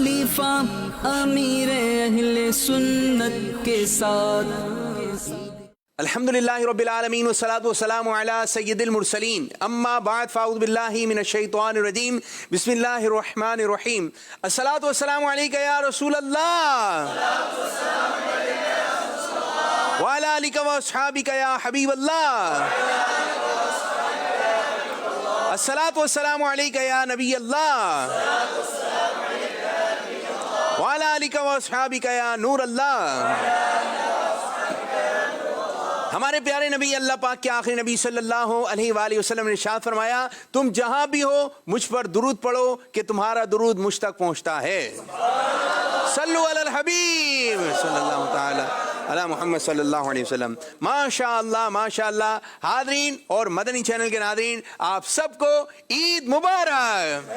خلیفہ امیر اہل سنت کے ساتھ. الحمدللہ رب العالمین والصلاة والسلام علی سید المرسلین اما بعد فاعوذ باللہ من الشیطان الرجیم بسم اللہ الرحمن الرحیم. الصلاة والسلام علیکہ یا رسول اللہ وعلی آلک واصحابک یا حبیب اللہ. الصلاة والسلام علیکہ یا نبی اللہ وعلی آلک واصحابک یا نور اللہ. ہمارے پیارے نبی اللہ پاک کے آخری نبی صلی اللہ علیہ وآلہ وسلم نے ارشاد فرمایا تم جہاں بھی ہو مجھ پر درود پڑھو کہ تمہارا درود مجھ تک پہنچتا ہے. صلو علی الحبیب صلی اللہ تعالی علی محمد صلی اللہ علیہ وسلم. ماشاءاللہ ماشاءاللہ. حاضرین اور مدنی چینل کے ناظرین آپ سب کو عید مبارک.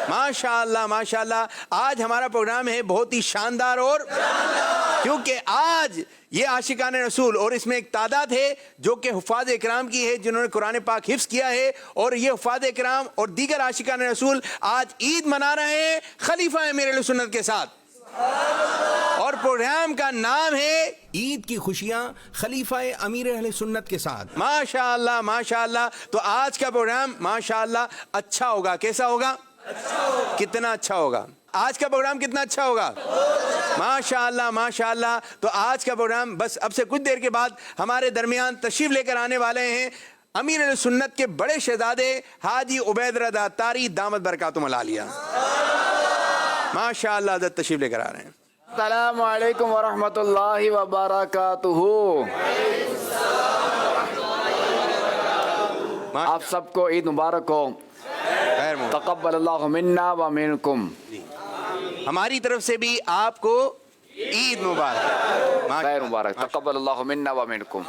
ماشاءاللہ ماشاءاللہ. آج ہمارا پروگرام ہے بہت ہی شاندار اور کیونکہ آج یہ عاشقان رسول اور اس میں ایک تعداد ہے جو کہ حفاظ اکرام کی ہے جنہوں نے قرآن پاک حفظ کیا ہے اور یہ حفاظ اکرام اور دیگر عاشقان رسول آج عید منا رہے ہیں خلیفہ امیر اہل سنت کے ساتھ اور پروگرام کا نام ہے عید کی خوشیاں خلیفہ امیر اہل سنت کے ساتھ. ماشاءاللہ ماشاءاللہ. تو آج کا پروگرام ماشاءاللہ اچھا ہوگا. کیسا ہوگا؟ کتنا اچھا ہوگا؟ آج کا پروگرام کتنا اچھا ہوگا؟ ماشاءاللہ ماشاءاللہ. تو آج کا پروگرام بس اب سے کچھ دیر کے بعد ہمارے درمیان تشریف لے کر آنے والے ہیں امیر اہل سنت کے بڑے شہزادے حاجی عبید رضا اتاری دامت برکاتہم العالیہ. ماشاءاللہ حضرت تشریف لے کر آ رہے ہیں. السلام علیکم ورحمۃ اللہ وبرکاتہ. آپ سب کو عید مبارک ہو. تقبل اللہ منا و منکم. ہماری طرف سے بھی آپ کو عید مبارک. خیر مبارک. تقبل اللہ منا و منکم.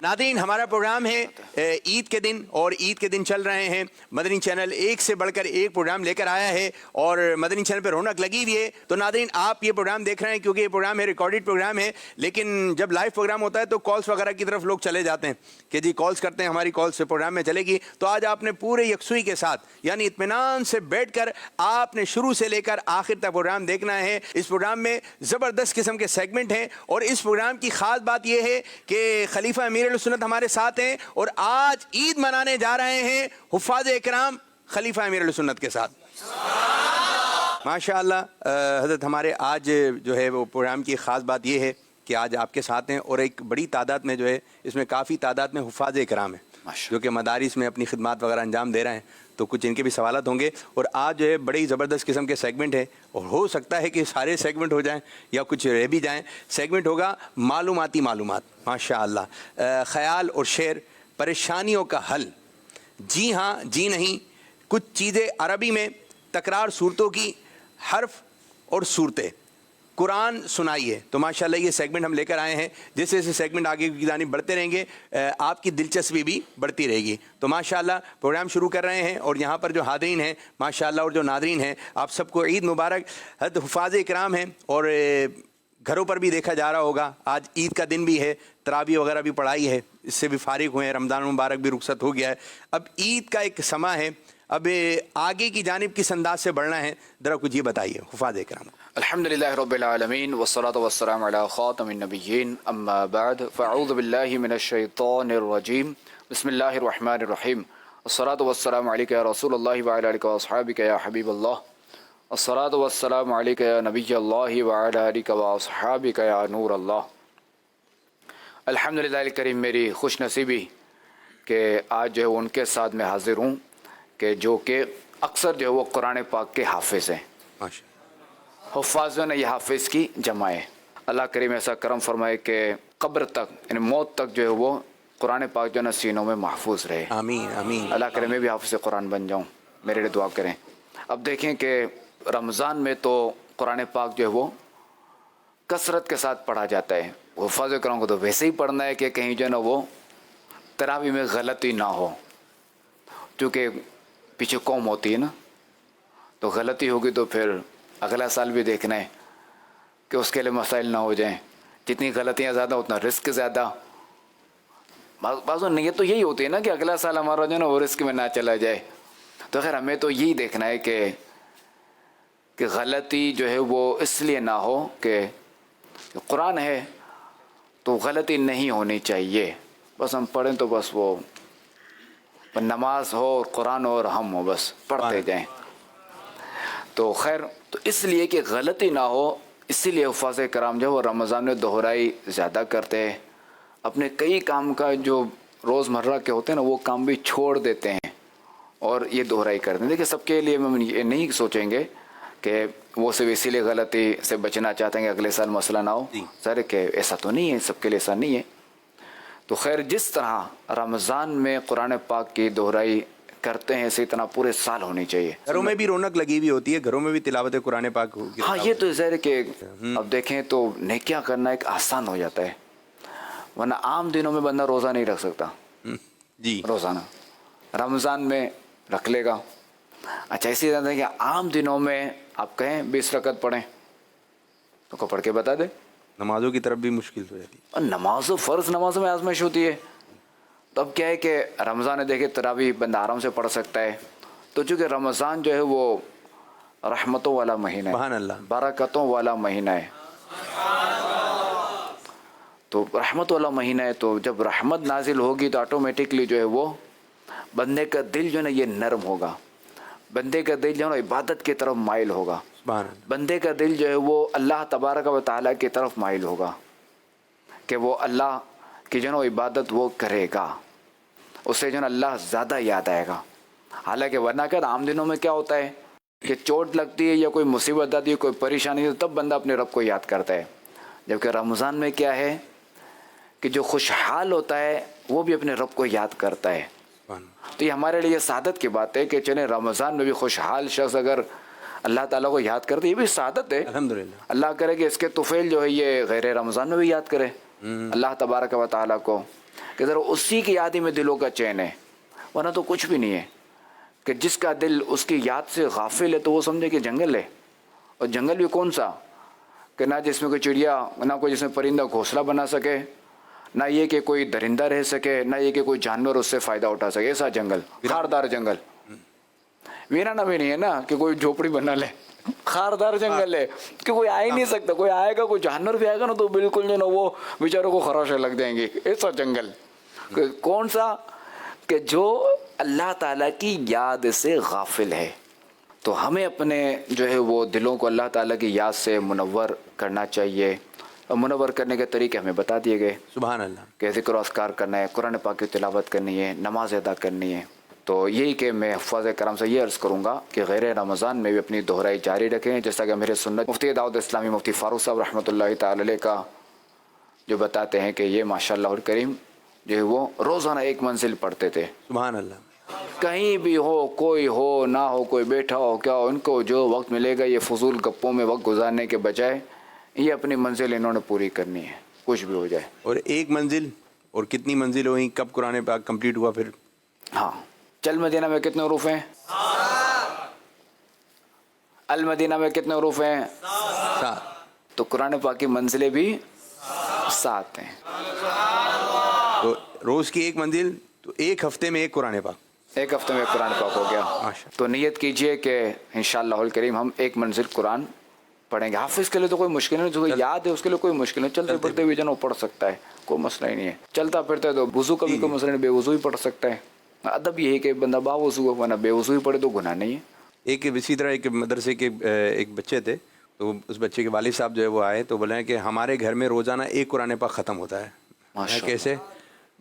ناظرین ہمارا پروگرام ہے عید کے دن اور عید کے دن چل رہے ہیں. مدنی چینل ایک سے بڑھ کر ایک پروگرام لے کر آیا ہے اور مدنی چینل پہ رونق لگی ہوئی ہے. تو ناظرین آپ یہ پروگرام دیکھ رہے ہیں کیونکہ یہ پروگرام ہے ریکارڈڈ پروگرام ہے لیکن جب لائیو پروگرام ہوتا ہے تو کالس وغیرہ کی طرف لوگ چلے جاتے ہیں کہ جی کالس کرتے ہیں ہماری کال سے پروگرام میں چلے گی. تو آج آپ نے پورے یکسوئی کے ساتھ یعنی اطمینان سے بیٹھ کر آپ نے شروع سے لے کر آخر تک پروگرام دیکھنا ہے. اس پروگرام میں زبردست قسم کے سیگمنٹ ہیں اور اس پروگرام کی خاص بات یہ ہے کہ خلیفہ امیر اہل سنت ہمارے ساتھ ہیں اور آج عید منانے جا رہے ہیں حفاظ اکرام خلیفہ امیر اہل سنت کے ساتھ. ماشاءاللہ. حضرت ہمارے آج جو ہے وہ پروگرام کی خاص بات یہ ہے کہ آج آپ کے ساتھ ہیں اور ایک بڑی تعداد میں جو ہے اس میں کافی تعداد میں حفاظ اکرام ہیں جو کہ مدارس میں اپنی خدمات وغیرہ انجام دے رہے ہیں. تو کچھ ان کے بھی سوالات ہوں گے اور آج جو ہے بڑی زبردست قسم کے سیگمنٹ ہیں اور ہو سکتا ہے کہ سارے سیگمنٹ ہو جائیں یا کچھ رہ بھی جائیں. سیگمنٹ ہوگا معلوماتی معلومات. ماشاءاللہ. خیال اور شعر. پریشانیوں کا حل. جی ہاں جی نہیں. کچھ چیزیں عربی میں. تکرار صورتوں کی. حرف اور صورتیں. قرآن سنائیے. تو ماشاءاللہ یہ سیگمنٹ ہم لے کر آئے ہیں. جیسے جیسے سیگمنٹ آگے کی جانب بڑھتے رہیں گے آپ کی دلچسپی بھی بڑھتی رہے گی. تو ماشاءاللہ پروگرام شروع کر رہے ہیں اور یہاں پر جو حاضرین ہیں ماشاءاللہ اور جو ناظرین ہیں آپ سب کو عید مبارک. حضرت حفاظ اکرام ہیں اور گھروں پر بھی دیکھا جا رہا ہوگا آج عید کا دن بھی ہے. تراویح وغیرہ بھی پڑھائی ہے. اس سے بھی فارغ ہوئے ہیں. رمضان مبارک بھی رخصت ہو گیا ہے. اب عید کا ایک سما ہے. اب آگے کی جانب کس انداز سے بڑھنا ہے ذرا کچھ یہ بتائیے حفاظ اکرام. الحمدللہ رب العالمین والصلاة والسلام علی خاتم النبیین اما بعد فاعوذ باللہ من الشیطان الرجیم بسم اللہ الرحمن الرحیم. الصلاة والسلام علیکہ یا رسول اللہ وعلی آلہ واصحابہ یا حبیب اللہ. الصلاة والسلام علیکہ یا نبی اللہ وعلی آلہ واصحابہ یا نور اللہ. الحمدللہ الکریم. میری خوش نصیبی کہ آج جو ہے ان کے ساتھ میں حاضر ہوں کہ جو کہ اکثر جو ہے وہ قرآن پاک کے حافظ ہیں. حفاظوں نے یہ حافظ کی جمع ہے. اللہ کریم ایسا کرم فرمائے کہ قبر تک یعنی موت تک جو ہے وہ قرآن پاک جو ہے نا سینوں میں محفوظ رہے. آمین آمین. اللہ کرے میں بھی حافظ قرآن بن جاؤں. میرے لیے دعا کریں. اب دیکھیں کہ رمضان میں تو قرآن پاک جو ہے وہ کثرت کے ساتھ پڑھا جاتا ہے. حفاظ کرام کو تو ویسے ہی پڑھنا ہے کہ کہیں جو ہے نا وہ تراویح میں غلطی نہ ہو کیونکہ پیچھے قوم ہوتی ہے نا تو غلطی ہوگی تو پھر اگلا سال بھی دیکھنا ہے کہ اس کے لیے مسائل نہ ہو جائیں. جتنی غلطیاں زیادہ اتنا رسک زیادہ. بعض نیت تو یہی ہوتی ہے نا کہ اگلا سال ہمارا جو ہے نا وہ رسک میں نہ چلا جائے. تو خیر ہمیں تو یہی دیکھنا ہے کہ کہ غلطی جو ہے وہ اس لیے نہ ہو کہ قرآن ہے تو غلطی نہیں ہونی چاہیے، بس ہم پڑھیں تو بس وہ نماز ہو اور قرآن ہو اور ہم ہو بس پڑھتے جائیں. تو خیر، تو اس لیے کہ غلطی نہ ہو اسی لیے حفاظ کرام جو وہ رمضان میں دہرائی زیادہ کرتے ہیں. اپنے کئی کام کا جو روز مرہ کے ہوتے ہیں نا وہ کام بھی چھوڑ دیتے ہیں اور یہ دہرائی کرتے ہیں. دیکھیں سب کے لیے ہم یہ نہیں سوچیں گے کہ وہ صرف اسی لیے غلطی سے بچنا چاہتے ہیں کہ اگلے سال مسئلہ نہ ہو. سر کہ ایسا تو نہیں ہے، سب کے لیے ایسا نہیں ہے. تو خیر، جس طرح رمضان میں قرآن پاک کی دہرائی کرتے ہیں اسی طرح پورے سال ہونی چاہیے. گھروں میں بھی رونق لگی ہوئی ہوتی ہے، گھروں میں بھی تلاوت قرآن پاک ہوگی. ہاں یہ تو ظاہر ہے کہ اب دیکھیں تو نیکیاں کرنا ایک آسان ہو جاتا ہے، ورنہ عام دنوں میں بندہ روزہ نہیں رکھ سکتا. جی روزانہ رمضان میں رکھ لے گا. اچھا اسی طرح کہ عام دنوں میں آپ کہیں 20 رکعت پڑھیں تو کو پڑھ کے بتا دے. نمازوں کی طرف بھی مشکل ہو جاتی ہے. اور نمازوں فرض نمازوں میں آزمائش ہوتی ہے. تو اب کیا ہے کہ رمضان میں دیکھے تراویح بندہ آرام سے پڑھ سکتا ہے. تو چونکہ رمضان جو ہے وہ رحمتوں والا مہینہ ہے، سبحان اللہ، برکتوں والا مہینہ ہے. تو رحمت والا مہینہ ہے، تو جب رحمت نازل ہوگی تو آٹومیٹکلی جو ہے وہ بندے کا دل جو ہے نا یہ نرم ہوگا، بندے کا دل جو ہے نا عبادت کی طرف مائل ہوگا، بندے کا دل جو ہے وہ اللہ تبارک و تعالیٰ کی طرف مائل ہوگا کہ وہ اللہ کی جو ہے نا عبادت وہ کرے گا. اسے جو ہے نا اللہ زیادہ یاد آئے گا. حالانکہ ورنہ کیا عام دنوں میں کیا ہوتا ہے کہ چوٹ لگتی ہے یا کوئی مصیبت آتی ہے، کوئی پریشانی ہے، تب بندہ اپنے رب کو یاد کرتا ہے. جبکہ رمضان میں کیا ہے کہ جو خوشحال ہوتا ہے وہ بھی اپنے رب کو یاد کرتا ہے. تو یہ ہمارے لیے سعادت کی بات ہے کہ چلیں رمضان میں بھی خوشحال شخص اگر اللہ تعالیٰ کو یاد کرتے، یہ بھی سعادت ہے. الحمدللہ. اللہ کرے کہ اس کے طفیل جو ہے یہ غیر رمضان میں بھی یاد کرے اللہ تبارک و تعالیٰ کو، کہ ذرا اسی کی یاد ہی میں دلوں کا چین ہے. ورنہ تو کچھ بھی نہیں ہے کہ جس کا دل اس کی یاد سے غافل ہے تو وہ سمجھے کہ جنگل ہے. اور جنگل بھی کون سا کہ نہ جس میں کوئی چڑیا، نہ کوئی جس میں پرندہ گھونسلہ بنا سکے، نہ یہ کہ کوئی درندہ رہ سکے، نہ یہ کہ کوئی جانور اس سے فائدہ اٹھا سکے. ایسا جنگل، خاردار جنگل. ویرانہ بھی نہیں ہے نا کہ کوئی جھوپڑی بنا لے، خاردار جنگل ہے کہ کوئی آ ہی نہیں سکتا. کوئی آئے گا، کوئی جانور بھی آئے گا نا تو بالکل جو نا وہ بیچاروں کو خراشیں لگ جائیں گی. ایسا جنگل کون سا کہ جو اللہ تعالیٰ کی یاد سے غافل ہے. تو ہمیں اپنے جو ہے وہ دلوں کو اللہ تعالیٰ کی یاد سے منور کرنا چاہیے. اور منور کرنے کے طریقے ہمیں بتا دیے گئے. سبحان اللہ. کہ ذکر و اذکار کرنا ہے، قرآن پاک کی تلاوت کرنی ہے، نماز ادا کرنی ہے. تو یہی کہ میں حفاظ کرام سے یہ عرض کروں گا کہ غیر رمضان میں بھی اپنی دہرائی جاری رکھیں، جیسا کہ میرے سنت مفتی دعوت اسلامی مفتی فاروق صاحب رحمۃ اللہ تعالی علیہ کا جو بتاتے ہیں کہ یہ ماشاء اللہ الکریم جو ہے وہ روزانہ ایک منزل پڑھتے تھے. سبحان اللہ. کہیں بھی ہو، کوئی ہو نہ ہو، کوئی بیٹھا ہو کیا ہو، ان کو جو وقت ملے گا یہ فضول گپوں میں وقت گزارنے کے بجائے یہ اپنی منزل انہوں نے پوری کرنی ہے، کچھ بھی ہو جائے. اور ایک منزل اور کتنی منزل ہوئی، کب قرآن پاک کمپلیٹ ہوا پھر؟ ہاں، چل مدینہ میں کتنے حروف ہیں؟ المدینہ میں کتنے حروف ہیں؟ 7. تو قرآن پاک کی منزلیں بھی 7 ہیں. تو روز کی ایک منزل، تو ایک ہفتے میں ایک قرآن پاک. ایک ہفتے میں قرآن پاک ہو گیا. تو نیت کیجئے کہ انشاءاللہ الکریم ہم ایک منزل قرآن پڑھیں گے. حافظ کے لیے تو کوئی مشکل نہیں، جو یاد ہے اس کے لیے کوئی مشکل نہیں. چلتے پڑھتے ہوئے جنوں پڑھ سکتا ہے، کوئی مسئلہ ہی نہیں ہے. چلتا پھرتا ہے تو وضو کا بھی کوئی مسئلہ نہیں، بے وضو ہی پڑھ سکتا ہے. ادب یہ ہے کہ بندہ با وضو ہے، ورنہ بے وضو ہی پڑھے تو گناہ نہیں ہے. ایک اسی طرح ایک مدرسے کے ایک بچے تھے، تو اس بچے کے والد صاحب جو ہے وہ آئے تو بولے کہ ہمارے گھر میں روزانہ ایک قرآن پاک ختم ہوتا ہے. کیسے؟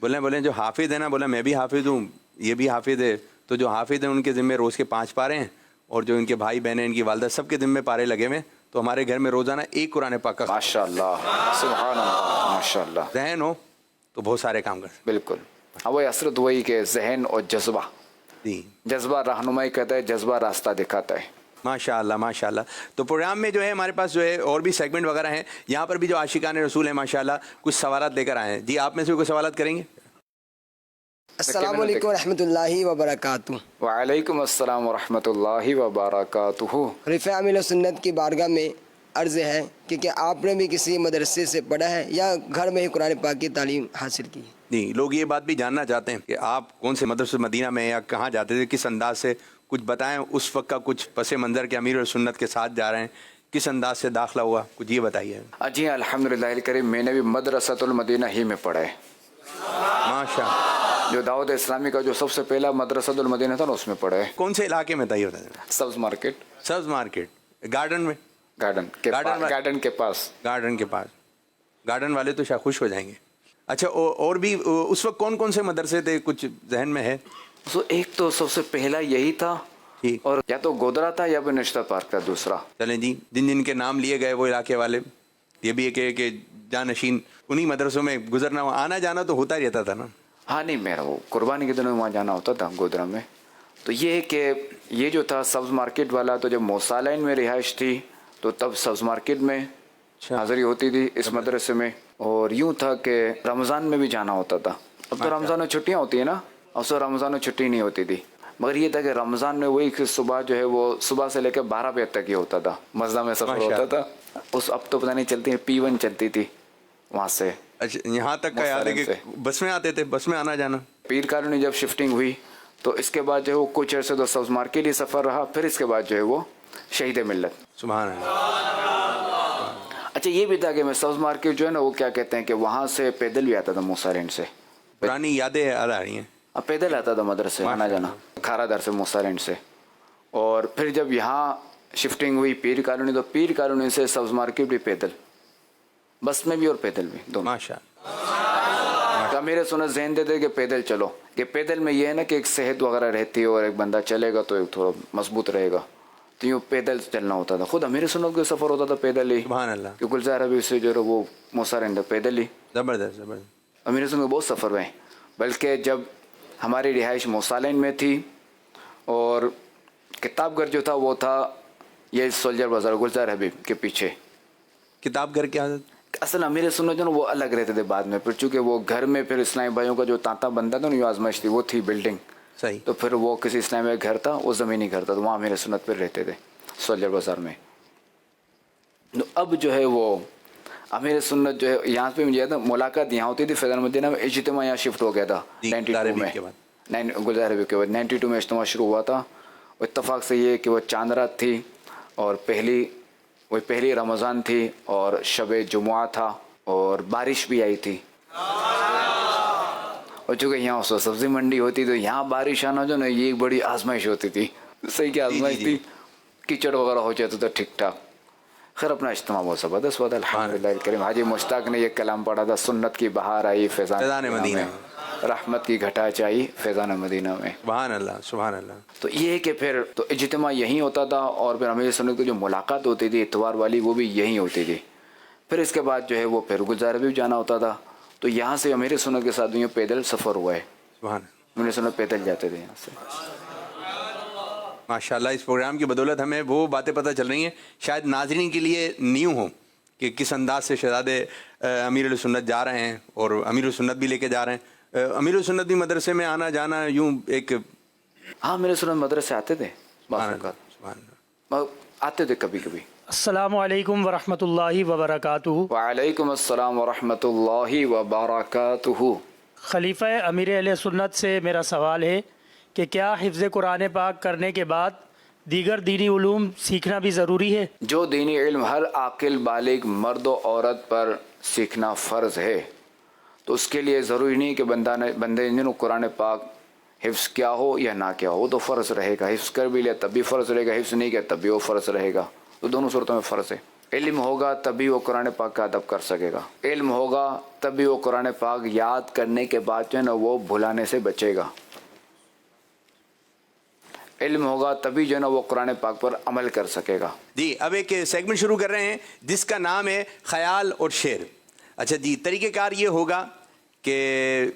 بولے جو حافظ ہے نا، بولا میں بھی حافظ ہوں، یہ بھی حافظ ہے. تو جو حافظ ہیں ان کے ذمے روز کے 5 پارے ہیں، اور جو ان کے بھائی بہن ہیں، ان کی والدہ، سب کے ذمے پارے لگے ہوئے. تو ہمارے گھر میں روزانہ ایک قرآن پاک کا ماشاءاللہ سبحان اللہ ماشاءاللہ ذہن ہو تو بہت سارے کام کر. بالکل. ہاں، وہ اثرت وہی کہ ذہن اور جذبہ. جی، جذبہ رہنمائی کرتا ہے، جذبہ راستہ دکھاتا ہے. ماشاء اللہ ماشاء اللہ. تو پروگرام میں جو ہے ہمارے پاس جو ہے اور بھی سیگمنٹ وغیرہ ہیں. یہاں پر بھی جو عاشقان رسول ہیں ماشاء اللہ کچھ سوالات لے کر آئے ہیں. جی آپ میں سے کوئی سوالات کریں گے؟ السلام علیکم ورحمۃ اللہ وبرکاتہ. وعلیکم السلام ورحمۃ اللہ وبرکاتہ. خلیفہ امیل سنت کی بارگاہ میں عرض ہے کہ کیا آپ نے بھی کسی مدرسے سے پڑھا ہے یا گھر میں ہی قرآن پاک کی تعلیم حاصل کی ہے؟ نہیں، لوگ یہ بات بھی جاننا چاہتے ہیں کہ آپ کون سے مدرسے مدینہ میں یا کہاں جاتے تھے، کس انداز سے کچھ بتائیں اس وقت کا کچھ پس منظر کے امیر السنت کے ساتھ جا رہے ہیں, کس انداز سے داخلہ ہوا, کچھ یہ بتائیے. جی الحمدللہ الکریم, میں نے بھی مدرسۃ المدینہ ہی میں پڑھا ہے. ماشاء. جو دعوت اسلامی کا جو سب سے پہلا مدرسۃ المدینہ تھا نا, اس میں پڑھا ہے. کون سے علاقے میں تھا یہ بتائیں؟ سبز مارکیٹ. سبز مارکیٹ, گارڈن میں؟ گارڈن کے پاس. گارڈن کے پاس. گارڈن والے تو شاید خوش ہو جائیں گے. اچھا, اور بھی اس وقت کون کون سے مدرسے تھے, کچھ ذہن میں ہے؟ ایک تو سب سے پہلا یہی تھا, ٹھیک, اور یا تو گودرا تھا یا پھر نشتہ پارک تھا دوسرا. چلیں جی, جن جن کے نام لیے گئے وہ علاقے والے, یہ بھی ہے کہ جانشین انہی مدرسوں میں گزرنا, آنا جانا تو ہوتا ہی رہتا تھا نا. ہاں نہیں, میرا وہ قربانی کے دنوں میں وہاں جانا ہوتا تھا گودرا میں. تو یہ ہے کہ یہ جو تھا سبز مارکیٹ والا, تو جب موسیٰ میں رہائش تھی تو تب سبز مارکیٹ میں حاضری ہوتی تھی اس مدرسے میں. اور یوں تھا کہ رمضان میں بھی جانا ہوتا تھا. اب تو رمضان میں چھٹیاں ہوتی ہیں نا, اب تو رمضان میں چھٹی نہیں ہوتی تھی, مگر یہ تھا کہ رمضان میں وہی صبح جو ہے وہ صبح سے لے کے 12 بجے تک ہی ہوتا تھا, مزدہ میں سفر ہوتا تھا. اب تو پتہ نہیں چلتی ہے, P1 چلتی تھی وہاں سے. اچھا, یہاں تک کا یاد ہے کہ بس میں آتے تھے, بس میں آنا جانا. پیر کالونی جب شفٹنگ ہوئی تو اس کے بعد جو ہے وہ کچھ عرصے تو سبز مارکیٹ ہی سفر رہا, پھر اس کے بعد جو ہے وہ شہید ملت. سبحان اللہ. اچھا یہ بھی تھا کہ میں سبز مارکیٹ جو ہے نا وہ کیا کہتے ہیں کہ وہاں سے پیدل بھی آتا تھا موسیٰ سے. پرانی یادیں یاد آ رہی ہیں. اب پیدل آتا تھا مدرسے آنا جانا کھارا در سے موسیٰ سے. اور پھر جب یہاں شفٹنگ ہوئی پیر کالونی, تو پیر کالونی سے سبز مارکیٹ بھی پیدل, بس میں بھی اور پیدل بھی دونوں. ماشاء. میرے سنت ذہن دیتے کہ پیدل چلو, کہ پیدل میں یہ ہے نا کہ ایک صحت وغیرہ رہتی ہے, اور ایک بندہ چلے گا تو ایک تھوڑا مضبوط رہے گا, تو یوں پیدل چلنا ہوتا تھا. خود امیر سنت کا سفر ہوتا تھا پیدل ہی. سبحان اللہ. کہ گلزار حبیب سے جو ہے وہ موسیٰ پیدل ہی. زبردست زبردست. امیر سنت کے بہت سفر ہوئے, بلکہ جب ہماری رہائش موسیٰ میں تھی اور کتاب گھر جو تھا وہ تھا یہ سولجر بازار گلزار حبیب کے پیچھے. کتاب گھر کیا اصل امیر سنت جو نا وہ الگ رہتے تھے بعد میں, پھر چونکہ وہ گھر میں پھر اسلامی بھائیوں کا جو تانتا بنتا تھا نا, جو آزمائش تھی وہ تھی بلڈنگ. صحیح. تو پھر وہ کسی اسلامی کا گھر تھا, وہ زمینی گھر تھا, تو وہاں امیر سنت پھر رہتے تھے سولجر بازار میں. تو اب جو ہے وہ امیر سنت جو ہے یہاں پہ مجھے یاد ہے ملاقات یہاں ہوتی تھی فیضان مدینہ میں. اجتماع یہاں شفٹ ہو گیا تھا 92 میں, گلزار حبیب کے بعد 92 میں اجتماع شروع ہوا تھا. اتفاق سے یہ کہ وہ چاند رات تھی, اور پہلی رمضان تھی, اور شب جمعہ تھا, اور بارش بھی آئی تھی. اور چونکہ یہاں اس وقت سبزی منڈی ہوتی تو یہاں بارش آنا جو نا یہ ایک بڑی آزمائش ہوتی تھی. صحیح کیا آزمائش تھی, کیچڑ وغیرہ ہو جاتا تھا ٹھیک ٹھاک. خیر اپنا اجتماع بہت زبردست ہوا تھا الحمدللہ الکریم. حاجی مشتاق نے یہ کلام پڑھا تھا, سنت کی بہار آئی فیضان مدینہ میں, رحمت کی گھٹا چائی فیضان مدینہ میں. سبحان اللہ سبحان اللہ. تو یہ ہے کہ پھر تو اجتماع یہیں ہوتا تھا, اور پھر امیر سنت کی جو ملاقات ہوتی تھی اتوار والی وہ بھی یہیں ہوتی تھی. پھر اس کے بعد جو ہے وہ پھر گلزار بھی جانا ہوتا تھا, تو یہاں سے امیر سنت کے ساتھ یوں پیدل سفر ہوا ہے. سبحان. امیر سنت پیدل جاتے تھے یہاں سے. ماشاء اللہ. اس پروگرام کی بدولت ہمیں وہ باتیں پتہ چل رہی ہیں شاید ناظرین کے لیے نیو ہوں, کہ کس انداز سے شہزادے امیر السنت جا رہے ہیں, اور امیر السنت بھی لے کے جا رہے ہیں. امیر السنت بھی مدرسے میں آنا جانا یوں ایک. ہاں امیر سنت مدرسے آتے تھے, آتے تھے کبھی کبھی. السلام علیکم ورحمۃ اللہ وبرکاتہ. وعلیکم السلام ورحمۃ اللہ وبرکاتہ. خلیفہ امیر اہل سنت سے میرا سوال ہے کہ کیا حفظ قرآن پاک کرنے کے بعد دیگر دینی علوم سیکھنا بھی ضروری ہے؟ جو دینی علم ہر عاقل بالغ مرد و عورت پر سیکھنا فرض ہے, تو اس کے لیے ضروری نہیں کہ بندے نے قرآن پاک حفظ کیا ہو یا نہ کیا ہو, وہ تو فرض رہے گا. حفظ کر بھی لیا تب بھی فرض رہے گا, حفظ نہیں کیا تب بھی وہ فرض رہے گا. تو دونوں صورتوں میں فرض ہے. علم ہوگا تبھی وہ قرآن پاک کا ادب کر سکے گا, علم ہوگا تبھی وہ قرآن پاک یاد کرنے کے بعد جو ہے نا وہ بھلانے سے بچے گا. علم ہوگا تبھی جو ہے نا وہ قرآن پاک پر عمل کر سکے گا. جی اب ایک سیگمنٹ شروع کر رہے ہیں جس کا نام ہے خیال اور شعر. اچھا جی, طریقہ کار یہ ہوگا کہ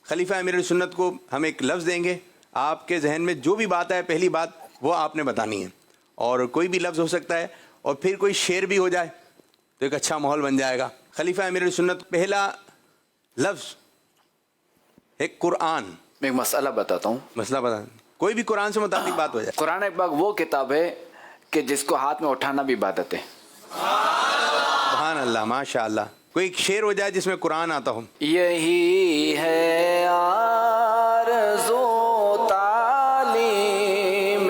خلیفہ امیر السنت کو ہم ایک لفظ دیں گے, آپ کے ذہن میں جو بھی بات ہے پہلی بات وہ آپ نے بتانی ہے, اور کوئی بھی لفظ ہو سکتا ہے, اور پھر کوئی شعر بھی ہو جائے تو ایک اچھا ماحول بن جائے گا. خلیفہ امیر السنت پہلا لفظ ہے قرآن. میں ایک مسئلہ بتاتا ہوں. مسئلہ بتا, کوئی بھی قرآن سے متعلق بات ہو جائے. قرآن پاک وہ کتاب ہے کہ جس کو ہاتھ میں اٹھانا بھی عبادت ہے. سبحان اللہ ماشاء اللہ. کوئی ایک شعر ہو جائے جس میں قرآن آتا ہو. یہی ہے آرزو تعلیم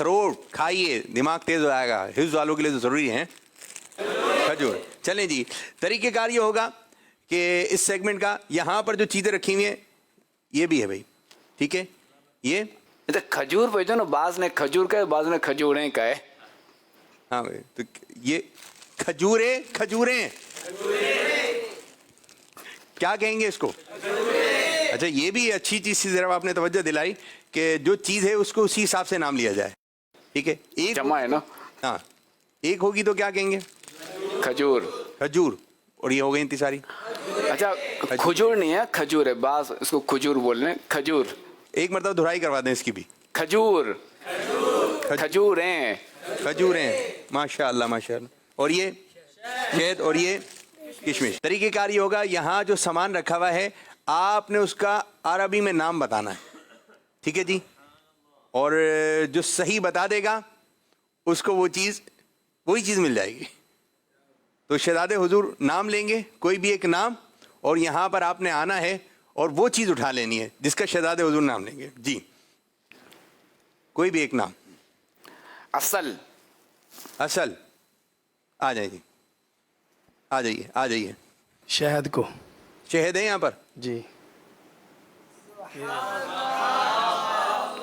اخروٹ کھائیے, دماغ تیز ہو جائے گا. حفظ والوں کے لیے تو ضروری ہے کھجور. چلیں جی, طریقہ کار یہ ہوگا کہ اس سیگمنٹ کا یہاں پر جو چیزیں رکھی ہوئی ہیں یہ بھی ہے بھائی, ٹھیک ہے. یہ کھجور بھیجو نا, بعض نے کھجور کا ہے, بعض نے کھجوریں کا ہے. ہاں بھائی, تو یہ کھجوریں کیا کہیں گے اس کو؟ اچھا, یہ بھی اچھی چیز سے ذرا آپ نے توجہ دلائی کہ جو چیز ہے اس کو اسی حساب سے نام لیا جائے, ٹھیک ہے. ایک جمع ہے نا, ہاں, ایک ہوگی تو کیا کہیں گے؟ کھجور. کھجور. اور یہ ہو گئی انتظاری. اچھا, کھجور نہیں ہے, کھجور ہے. بعض اس کو کھجور بول رہے ہیں. کھجور. ایک مرتبہ دہرائی کروا دیں اس کی بھی. کھجور. کھجوریں. کھجوریں, ماشاء اللہ ماشاء اللہ. اور یہ شہد, اور یہ کشمش. طریقہ کار یہ ہوگا, یہاں جو سامان رکھا ہوا ہے آپ نے اس کا عربی میں نام بتانا ہے, ٹھیک ہے جی. اور جو صحیح بتا دے گا اس کو وہی چیز مل جائے گی. تو شہزادے حضور نام لیں گے, کوئی بھی ایک نام, اور یہاں پر آپ نے آنا ہے اور وہ چیز اٹھا لینی ہے جس کا شہزادے حضور نام لیں گے. جی, کوئی بھی ایک نام. اصل. اصل, آ جائیں جی, آ جائیے. شہد کو. شہد ہے یہاں پر. جی.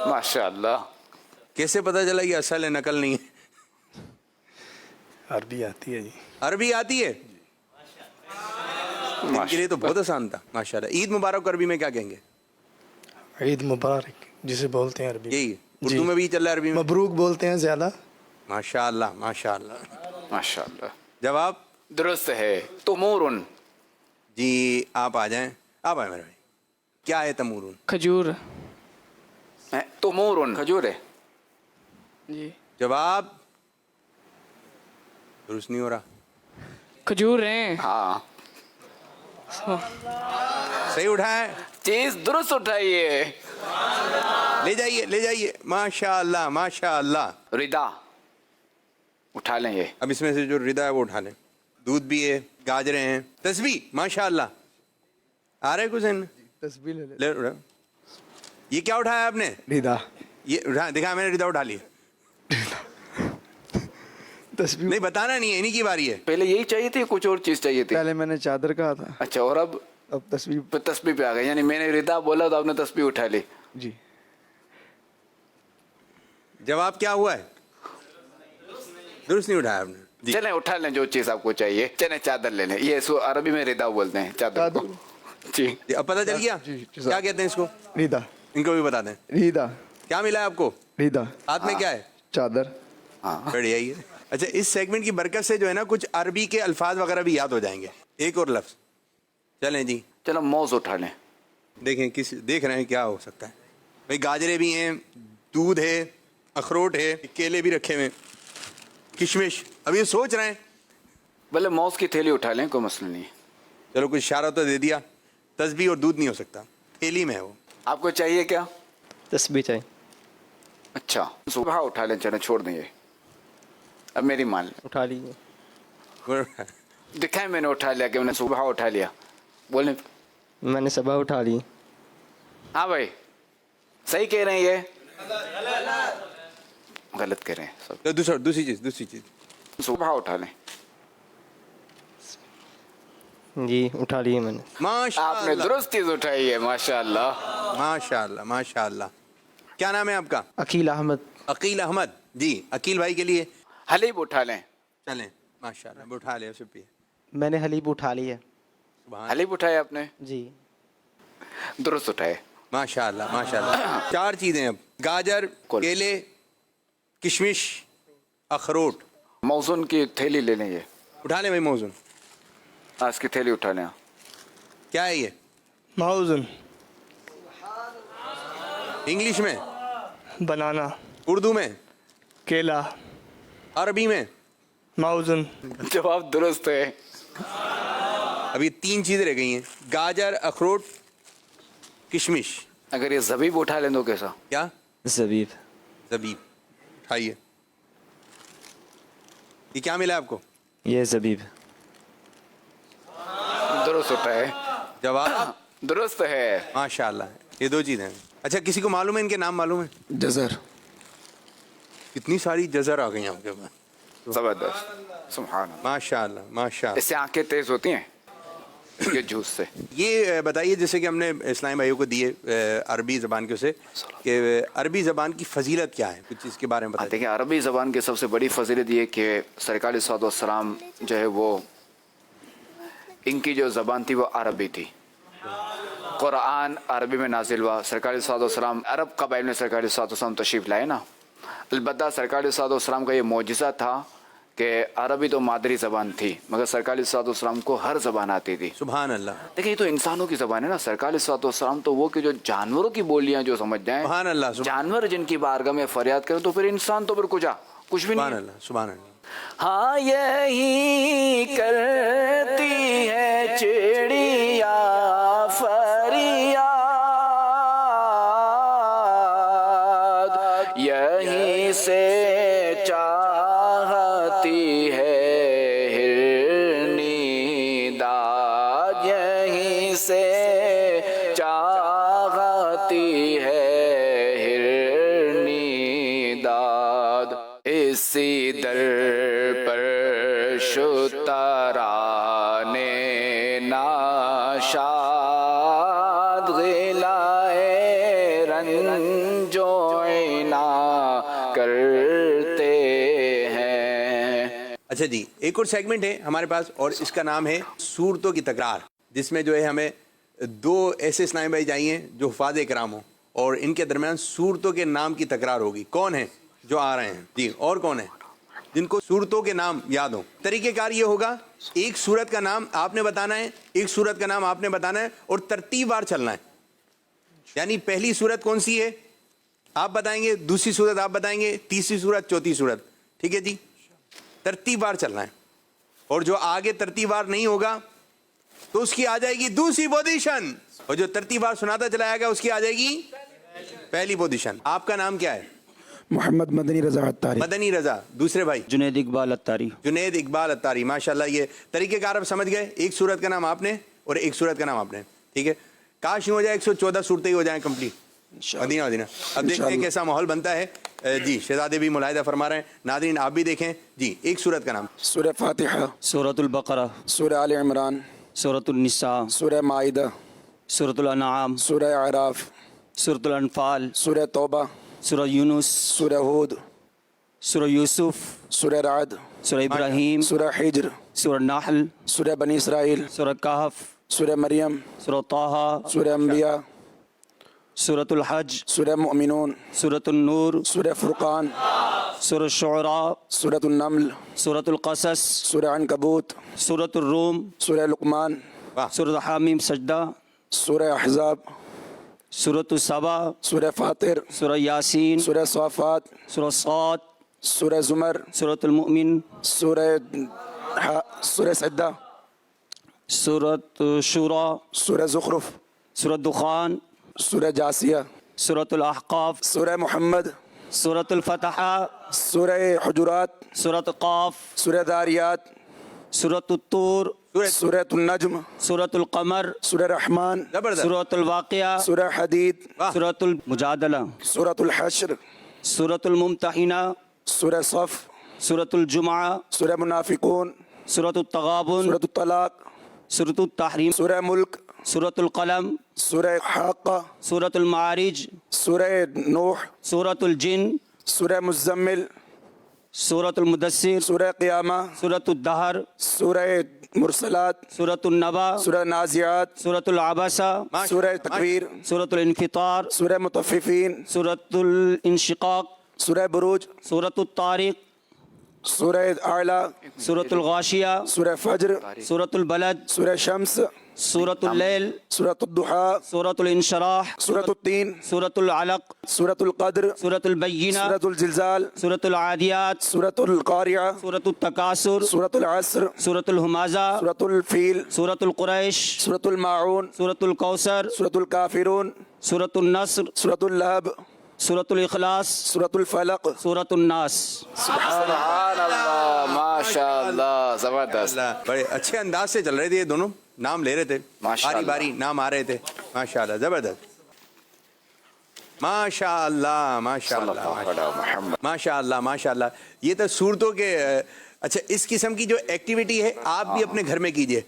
ماشاء اللہ. کیسے پتہ چلا یہ اصل ہے, نقل نہیں ہے؟ عربی آتی ہے جی. عربی آتی ہے, ان کے لیے تو بہت آسان تھا. ماشاء اللہ. عید مبارک عربی میں کیا کہیں گے؟ عید مبارک جسے بولتے ہیں عربی. یہی اردو میں بھی چل رہا ہے, عربی میں مبروک بولتے ہیں زیادہ. ماشاء اللہ ماشاء اللہ ماشاء اللہ. جواب درست ہے. تمورن. جی, آپ آ جائیں میرے بھائی. کیا ہے تمورون؟ کھجور. تمورن کھجور ہے. جی. جواب درست نہیں ہو رہا. کھجور ہیں. ہاں, صحیح اٹھائے, چیز درست اٹھائیے. لے جائیے. ماشاء اللہ ماشاء اللہ. ردا اٹھا لیں. یہ اب اس میں سے جو ردا ہے وہ اٹھا لیں. دودھ بھی ہے, گاجریں ہیں, تسبیح. ماشاء اللہ. آ رہے کچھ ان تسبیح لے اٹھا. یہ کیا اٹھایا آپ نے؟ ردا. یہ اٹھا, دکھا, میں نے ردا اٹھا لی. تسبیح نہیں, بتانا نہیں ہے, انہی کی باری ہے. پہلے یہی چاہیے تھی, کچھ اور چیز چاہیے تھی؟ پہلے میں نے چادر کہا تھا. اچھا, اور اب تسبیح. تسبیح پہ آ گئے. یعنی میں نے ردا بولا تو آپ نے تسبیح اٹھا لی. جی. جواب کیا ہوا ہے؟ درست نہیں اٹھایا آپ نے. جی. چلیں اٹھا لیں جو چیز آپ کو چاہیے. چلیں چادر لے لیں. یہ اس کو عربی میں ردا بولتے ہیں, چادر کو. جی. اب پتہ چل گیا جی, کیا کہتے ہیں اس کو؟ ردا. ان کو بھی بتا دیں. ردا. کیا ملا ہے آپ کو ردا. ہاتھ میں؟ کیا ہے؟ چادر. ہاں, بڑھیا ہی ہے. اچھا, اس سیگمنٹ کی برکت سے جو ہے نا کچھ عربی کے الفاظ وغیرہ بھی یاد ہو جائیں گے. ایک اور لفظ. چلیں جی, چلو موز اٹھا لیں. دیکھیں دیکھ رہے ہیں کیا ہو سکتا ہے. بھائی گاجریں بھی ہیں, دودھ ہے, اخروٹ ہے, کیلے بھی رکھے ہوئے, کشمش. اب یہ سوچ رہے ہیں. بھلے موز کی تھیلی اٹھا لیں, کوئی مسئلہ نہیں. چلو کچھ اشارہ تو دے دیا. تسبیح اور دودھ نہیں ہو سکتا, تھیلی میں ہے وہ. آپ کو چاہیے کیا؟ تسبیح چاہیے. اچھا, صبح اٹھا لیں. چلیں چھوڑ دیں. یہ اب میری مان لیں. اٹھا لیجیے. دکھائیں میں نے اٹھا لیا کہ میں نے صبح اٹھا لیا. بولیں. میں نے صبح اٹھا لی. ہاں بھائی, صحیح کہہ رہے ہیں. یہ غلط کہہ رہے ہیں سب. دوسری چیز. صبح اٹھا لیں. جی, اٹھا لیے میں نے. ماشاء آپ نے اللہ درست چیز اٹھائی ہے. ماشاء اللہ ماشاء اللہ ماشاء اللہ. کیا نام ہے آپ کا؟ عقیل احمد. عقیل احمد. جی, عقیل بھائی کے لیے حلیب اٹھا لیں. چلیں. ماشاء اللہ, اٹھا لے اسے پیے. میں نے حلیب اٹھا لی ہے. حلیب اٹھایا آپ نے؟ جی. درست اٹھائے. ماشاء اللہ ماشاء اللہ. 4 چیزیں اب. گاجر, کیلے, کشمش, اخروٹ. موزون کی تھیلی لے لیں. یہ اٹھا لیں بھائی موزون. اس کی تھیلی اٹھا لیں. کیا ہے یہ؟ موزن. انگلش میں, بنانا. اردو میں, کیلا. عربی میں. موزن. جواب درست ہے. ابھی 3 چیزیں رہ گئی ہیں, گاجر, اخروٹ, کشمش. اگر یہ زبیب اٹھا لیں تو کیسا؟ کیا؟ زبیب. زبیب. اٹھائیے. یہ کیا ملا آپ کو؟ یہ زبیب. درست اٹھائے. جواب درست ہے. ماشاء اللہ. یہ 2 چیزیں ہیں. اچھا, کسی کو معلوم ہے ان کے نام معلوم ہے؟ جزر. کتنی ساری جزر آ گئی ہیں آپ کے پاس. زبردست سبحان اللہ. ماشاء اللہ ماشاء اللہ. اس سے آنکھیں تیز ہوتی ہیں یہ جوس سے. یہ بتائیے جیسے کہ ہم نے اسلامی بھائیوں کو دیے عربی زبان کے اسے کہ عربی زبان کی فضیلت کیا ہے, کچھ اس کے بارے میں بتائیے. دیکھیں عربی زبان کی سب سے بڑی فضیلت یہ کہ سرکار صلی اللہ علیہ وسلم جو ہے وہ ان کی جو زبان تھی وہ عربی تھی. قرآن عربی میں نازل ہوا. سرکار صلی اللہ علیہ وسلم عرب قبائل میں سرکار صلی اللہ علیہ وسلم تشریف لائے نا. البتہ سرکار صلی اللہ علیہ وسلم کا یہ معجزہ تھا کہ عربی تو مادری زبان تھی مگر سرکار صلی اللہ علیہ وسلم کو ہر زبان آتی تھی. سبحان اللہ. دیکھیں یہ تو انسانوں کی زبان ہے نا. سرکار صلی اللہ علیہ وسلم تو وہ کہ جو جانوروں کی بولیاں جو سمجھ جائیں, سبحان اللہ. جانور جن کی بارگاہ میں فریاد کریں تو پھر انسان تو پھر کچھ بھی سبحان نہیں. اللہ سبحان اللہ. ہاں یہی کرتی ہے چڑیا فریاد, یہی سے چاہتی ہے ہرنی داد, یہی سے چاہتی ہے ہرنی داد. اسی در پر شترانے ناشاد غلائے رنج و عنا کرتے ہیں. اچھا جی, ایک اور سیگمنٹ ہے ہمارے پاس اور اس کا نام ہے صورتوں کی تکرار, جس میں جو ہے ہمیں دو ایسے اسلامی بھائی چاہیے جو حفاظ کرام ہوں اور ان کے درمیان صورتوں کے نام کی تکرار ہوگی. کون ہیں جو آ رہے ہیں جی, اور کون ہیں جن کو صورتوں کے نام یاد ہوں؟ طریقہ کار یہ ہوگا, ایک صورت کا نام آپ نے بتانا ہے, ایک صورت کا نام آپ نے بتانا ہے اور ترتیب وار چلنا ہے. یعنی پہلی صورت کون سی ہے آپ بتائیں گے, دوسری صورت آپ بتائیں گے, تیسری صورت, چوتھی صورت. ٹھیک ہے جی, ترتیب وار چلنا ہے. اور جو آگے ترتیب وار نہیں ہوگا تو اس کی آ جائے گی دوسری پوزیشن, اور جو ترتیب وار سناتا چلا جائے گا اس کی آ جائے گی پہلی پوزیشن. آپ کا نام کیا ہے؟ محمد مدنی رضا عطاری. مدنی رضا. دوسرے بھائی جنید اقبال عطاری. جنید اقبال عطاری. ماشاءاللہ, یہ طریقہ کار اب سمجھ گئے. ایک صورت کا نام آپ نے اور ایک صورت کا نام آپ نے. ٹھیک ہے, کاش ہو جائے 114 صورتیں ہی ہو جائیں کمپلیٹ. مدینہ مدینہ. اب دیکھتے ہیں کیسا ماحول بنتا ہے. جی شہزادے بھی ملاحظہ فرما رہے ہیں, ناظرین آپ بھی دیکھیں جی. ایک صورت کا نام. سورہ فاتحہ, سورۃ البقرہ, سورہ آل عمران, سورۃ النساء, سورہ مائدہ, سورۃ الانعام, سورہ اعراف, سورۃ الانفال, سورہ توبہ, سورہ یونس, سورہ ہود, سورہ یوسف, سورہ رعد, سورہ ابراہیم, سورہ حجر, سورہ نحل, سورہ بنی اسرائیل, سورہ کہف, سورہ مریم, سورہ طہ, سورہ انبیاء, سورۃ الحج, سورہ مؤمنون, سورۃ النور, سورہ فرقان, سورۃ الشعراء, سورۃ النمل, سورۃ القصص, سورہ عنکبوت, سورۃ الروم, سورہ لقمان, سورۃ حامیم سجدہ, سورہ احزاب, سورۃ السبا, سورہ فاطر, سورہ یاسین, سورہ صافات, سورہ صاد, سورہ زمر, سورۃ المؤمن, سورہ سجدہ, سورۃ شورا, سورہ زخرف, سورۃ دخان, سورہ جاسیہ, سورۃ الاحقاف, سورہ محمد, سورۃ الفتح, سورہ حجرات, سورۃ قاف, سورہ داریات, سورۃ الطور, سورہ النجم, سورۃ القمر, سورہ رحمان, زبردست. سورۃ الواقعہ, سورہ حدید, سورۃ المجادلہ, سورۃ الحشر, سورۃ الممتحنہ, سورہ صف, سورۃ الجمعہ, سورہ منافقون, سورۃ التغابن, سورۃ الطلاق, سورۃ التحریم, سورہ ملک, سورۃ القلم, سورہ حاقہ, سورۃ المعارج, سورہ نوح, سورۃ الجن, سورہ مزمل, سورۃ المدثر, سورہ قیامہ, سورۃ الدہر, سورہ مرسلات, سورۃ النبا, سورہ نازعات, سورۃ العبسہ, سورہ تکویر, سورۃ الانفطار, سورہ مطففین, سورۃ الانشقاق, سورہ بروج, سورۃ الطارق, سورہ اعلیٰ, سورۃ الغاشیہ, سورہ فجر, سورۃ البلد, سورہ شمس, سورۃ اللیل, سورۃ الضحیٰ, سورۃ الانشراح, سورۃ التین, سورۃ العلق, سورۃ القدر, سورۃ البینہ, سورۃ الزلزال, سورۃ العادیات, سورۃ القاریہ, سورۃ التکاثر, سورۃ العصر, سورۃ الہمازہ, سورۃ الفیل, سورۃ القریش, سورۃ الماعون, سورۃ الکوثر, سورۃ الکافرون, سورۃ النصر, سورۃ اللہب, سورۃ الاخلاص, سورۃ الفلق. سورۃ الناس. سبحان اللہ ماشاء اللہ زبردست. اللہ, بڑے اچھے انداز سے چل رہے تھے یہ دونوں, نام لے رہے تھے, ماشاء باری اللہ. باری نام آ رہے تھے. ماشاء اللہ زبردست. ماشاء اللہ ماشاء صلی اللہ اللہ علیہ محمد. ماشاء اللہ ماشاء اللہ. یہ تو صورتوں کے اچھا اس قسم کی جو ایکٹیویٹی ہے آپ بھی اپنے گھر میں کیجئے.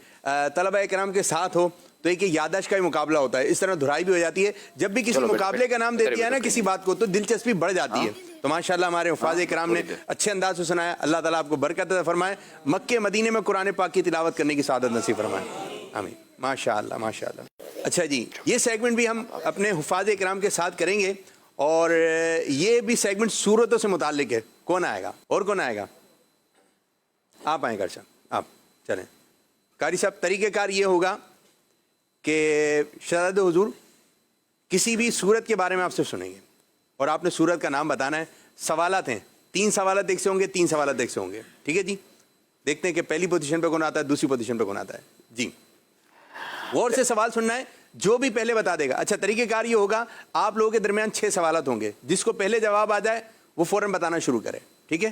طلبہ کرام کے ساتھ ہو تو ایک یادداشت کا ہی مقابلہ ہوتا ہے, اس طرح دھرائی بھی ہو جاتی ہے. جب بھی کسی مقابلے کا نام دیتی ہے نا کسی بات کو تو دلچسپی بڑھ جاتی ہے. تو ماشاءاللہ ہمارے حفاظ کرام نے اچھے انداز سے سنایا. اللہ تعالیٰ آپ کو برکت عطا فرمائے, مکے مدینے میں قرآن پاک کی تلاوت کرنے کی سعادت نصیب فرمائے. آمین. ماشاءاللہ ماشاءاللہ. اچھا جی, یہ سیگمنٹ بھی ہم اپنے حفاظ کرام کے ساتھ کریں گے, اور یہ بھی سیگمنٹ سورتوں سے متعلق ہے. کون آئے گا اور کون آئے گا؟ آپ آئیں گرشا, آپ چلیں. قاری صاحب طریقہ کار یہ ہوگا کہ شہزاد حضور کسی بھی سورت کے بارے میں آپ سے سنیں گے اور آپ نے سورت کا نام بتانا ہے. سوالات ہیں, 3 سوالات ایک سے ہوں گے, 3 سوالات ایک سے ہوں گے. ٹھیک ہے جی, دیکھتے ہیں کہ پہلی پوزیشن پہ کون آتا ہے, دوسری پوزیشن پہ کون آتا ہے. جی غور سے سوال سننا ہے, جو بھی پہلے بتا دے گا. اچھا طریقہ کار یہ ہوگا, آپ لوگوں کے درمیان 6 سوالات ہوں گے, جس کو پہلے جواب آ جائے وہ فوراً بتانا شروع کرے. ٹھیک ہے,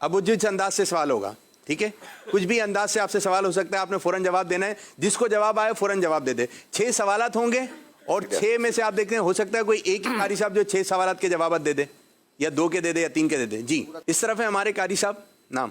اب وہ جس انداز سے سوال ہوگا, ٹھیک ہے, کچھ بھی انداز سے آپ سے سوال ہو سکتا ہے, آپ نے فوراً جواب دینا ہے. جس کو جواب آئے فوراً جواب دے دے. 6 سوالات ہوں گے اور 6 میں سے آپ دیکھتے ہیں ہو سکتا ہے کوئی ایک ہی قاری صاحب جو 6 سوالات کے جوابات دے دے, یا 2 کے دے دے یا 3 کے دے دے. جی اس طرف ہے ہمارے قاری صاحب, نام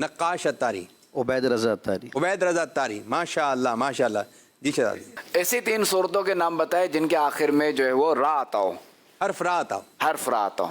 نقاش اتاری, عبید رضا اتاری. عبید رضا اتاری. ماشاء اللہ ماشاء اللہ. جی شہزاد ایسی 3 صورتوں کے نام بتائے جن کے آخر میں جو ہے وہ را آتا ہو, حرف را آتا. حرف را آتا ہو.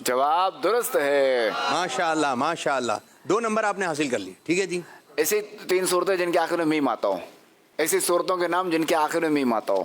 جواب درست ہے. ماشاء اللہ ماشاء اللہ. 2 نمبر آپ نے حاصل کر لی. ٹھیک ہے جی, ایسی 3 صورتیں جن کے آخر میں میم آتا ہو, ایسی صورتوں کے نام جن کے آخر میں میم آتا ہو.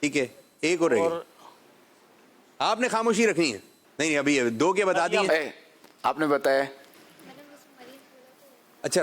ٹھیک ہے, ایک اور رہے گی. آپ نے خاموشی رکھنی ہے. نہیں ابھی 2 کے بتا دیے. آپ نے بتایا اچھا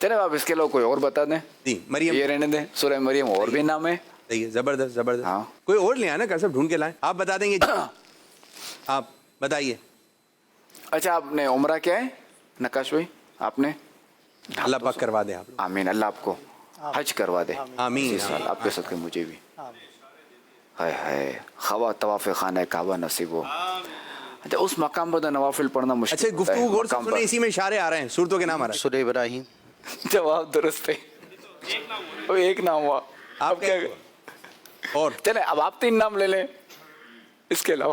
چلے آپ اس کے لوگ کوئی اور بتا دیں. جی مریم. یہ رہنے دیں, سورہ مریم اور بھی نام ہے. صحیح ہے, زبردست زبردست. ہاں. کوئی اور لے آئے نا, کیسے ڈھونڈ کے لائیں. آپ بتا دیں گے جی, آپ بتائیے. اچھا آپ نے عمرہ کیا ہے نقاش بھائی؟ آپ نے, اللہ پاک کروا دے آپ لوگ. آمین, اللہ آپ کو حج کروا دے. آمین. اسی سال آپ کے صدقے مجھے بھی. ہائے ہائے, خوا طواف خانہ کعبہ نصیب ہو. اچھا اس مقام پر تو نوافل پڑھنا مشکل اچھا ہوتا ہے. گفتگو غور سے مقام سنیں, پر اسی میں اشارے آ رہے ہیں, صورتوں کے نام آ رہے ہیں. سورہ ابراہیم. جواب درست ہے. وہ ایک نام ہوا. آپ کیا اور چلے اب آپ 3 نام لے لیں اس کے علاوہ.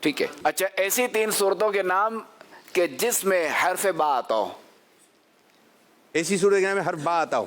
ٹھیک ہے. اچھا ایسی 3 صورتوں کے نام کہ جس میں حرف با آتا ہو. ایسی صورت کے نام میں حرف با آتا ہو.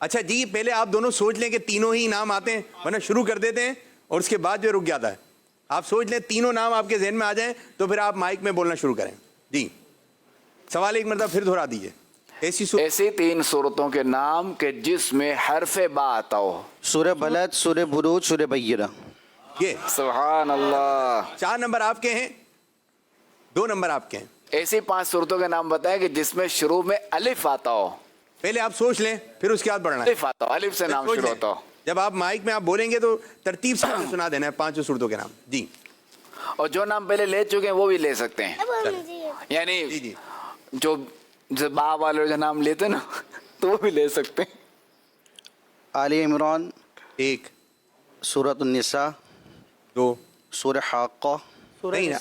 اچھا جی, پہلے آپ دونوں سوچ لیں کہ تینوں ہی نام آتے ہیں, ورنہ شروع کر دیتے ہیں اور اس کے بعد جو رک جاتا ہے. آپ سوچ لیں, تینوں نام آپ کے ذہن میں آ جائیں تو پھر آپ مائک میں بولنا شروع کریں. جی سوال ایک مرتبہ پھر دہرا دیجیے. ایسی 3 صورتوں کے نام کہ جس میں حرف با آتا ہو. سورہ بلد, سورہ بروج, سورہ بینہ. یہ سبحان اللہ. 4 نمبر آپ کے ہیں, 2 نمبر آپ کے ہیں. ایسی 5 صورتوں کے نام بتائیں کہ جس میں شروع میں الف آتا ہو. پہلے آپ سوچ لیں, پھر اس کے بعد پڑھنا ہے. الف آتا ہو, الف سے نام سوچ شروع لیں. ہوتا ہو. جب آپ مائک میں آپ بولیں گے تو ترتیب سے سنا دینا ہے 5 صورتوں کے نام. جی اور جو نام پہلے لے چکے ہیں وہ بھی لے سکتے ہیں. یعنی جی جی جو با والے جو نام لیتے نا تو وہ بھی لے سکتے ہیں. آل عمران, 1 سورۃ النساء, 2 سورہ حاقہ, نہیں